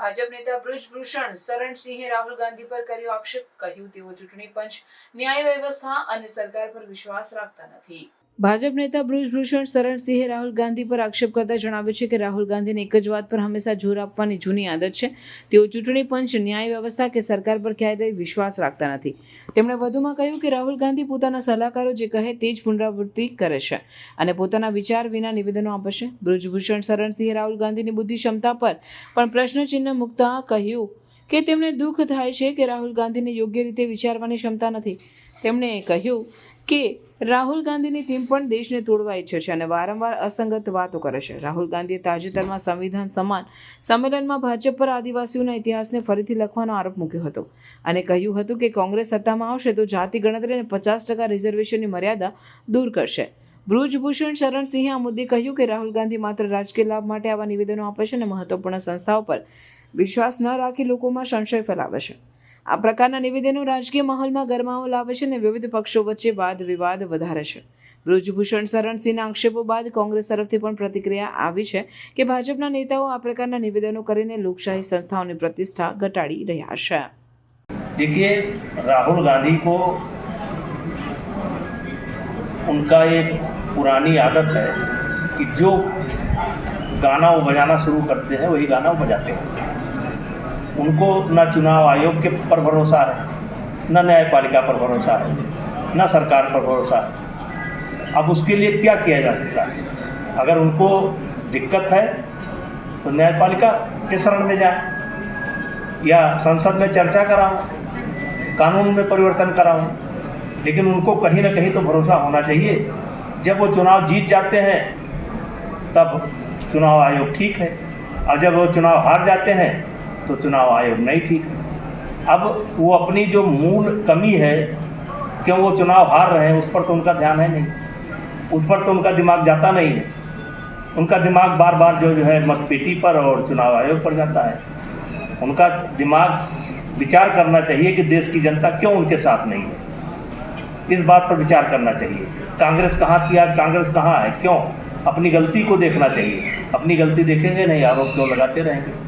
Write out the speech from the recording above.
ભાજપ નેતા બ્રિજભૂષણ શરણસિંહે રાહુલ ગાંધી પર કર્યો આક્ષેપ. કહ્યું તેઓ ચૂંટણી પંચ, ન્યાય વ્યવસ્થા અને સરકાર પર વિશ્વાસ રાખતા નથી. ભાજપ નેતા બ્રિજભૂષણ શરણસિંહે રાહુલ ગાંધી પર આક્ષેપ કરતા જણાવ્યું છે કે રાહુલ ગાંધીને એક જ વાત પર હંમેશા જોર આપવાની જૂની આદત છે. તેઓ ચૂંટણી પંચ, ન્યાય વ્યવસ્થા કે સરકાર પર ક્યારેય વિશ્વાસ રાખતા નથી. તેમણે વધુમાં કહ્યું કે રાહુલ ગાંધી પોતાના સલાહકારો જે કહે તે જ પુનરાવૃત્તિ કરે છે અને પોતાના વિચાર વિના નિવેદનો આપે છે. બ્રિજભૂષણ શરણસિંહે રાહુલ ગાંધીની બુદ્ધિ ક્ષમતા પર પણ પ્રશ્નચિહ્ન મૂકતા કહ્યું કે તેમને દુઃખ થાય છે કે રાહુલ ગાંધીને યોગ્ય રીતે વિચારવાની ક્ષમતા નથી. તેમણે કહ્યું કે રાહુલ ગાંધીની ટીમ પણ દેશને તોડવા ઈચ્છે છે અને વારંવાર અસંગત વાતો કરે છે. રાહુલ ગાંધીએ તાજેતરમાં સંવિધાન સમાન સંમેલનમાં ભાજપ પર આદિવાસીઓના ઇતિહાસને ફરીથી લખવાનો આરોપ મૂક્યો હતો અને કહ્યું હતું કે કોંગ્રેસ સત્તામાં આવશે તો જાતિ ગણતરી અને 50% રિઝર્વેશનની મર્યાદા દૂર કરશે. બ્રિજભૂષણ શરણસિંહે આ મુદ્દે કહ્યું કે રાહુલ ગાંધી માત્ર રાજકીય લાભ માટે આવા નિવેદનો આપે છે અને મહત્વપૂર્ણ સંસ્થાઓ પર વિશ્વાસ ન રાખી લોકોમાં સંશય ફેલાવે છે. આ પ્રકારના નિવેદનો રાજકીય માહોલમાં ગરમાવો લાવે છે અને વિવિધ પક્ષો વચ્ચે વાદ વિવાદ વધારે છે. બ્રિજભૂષણ શરણસિંહના આક્ષેપો બાદ કોંગ્રેસ તરફથી પણ પ્રતિક્રિયા આવી છે કે ભાજપના નેતાઓ આ પ્રકારના નિવેદનો કરીને લોકશાહી સંસ્થાઓની પ્રતિષ્ઠા ઘટાડી રહ્યા છે. देखिए, राहुल गांधी को उनका एक पुरानी आदत है कि जो गाना वो बजाना शुरू करते हैं वही गाना वो बजाते हैं. उनको न चुनाव आयोग के पर भरोसा है, न न्यायपालिका पर भरोसा है, न सरकार पर भरोसा है. अब उसके लिए क्या किया जा सकता है? अगर उनको दिक्कत है तो न्यायपालिका के शरण में जाए या संसद में चर्चा कराऊं, कानून में परिवर्तन कराऊं, लेकिन उनको कहीं ना कहीं तो भरोसा होना चाहिए. जब वो चुनाव जीत जाते हैं तब चुनाव आयोग ठीक है, और जब वो चुनाव हार जाते हैं तो चुनाव आयोग नहीं ठीक है. अब वो अपनी जो मूल कमी है, क्यों वो चुनाव हार रहे हैं, उस पर तो उनका ध्यान है नहीं, उस पर तो उनका दिमाग जाता नहीं है. उनका दिमाग बार बार जो है मतपेटी पर और चुनाव आयोग पर जाता है. उनका दिमाग विचार करना चाहिए कि देश की जनता क्यों उनके साथ नहीं है. इस बात पर विचार करना चाहिए. कांग्रेस कहाँ थी, आज कांग्रेस कहाँ है, क्यों? अपनी गलती को देखना चाहिए. अपनी गलती देखेंगे नहीं, आरोप क्यों लगाते रहेंगे.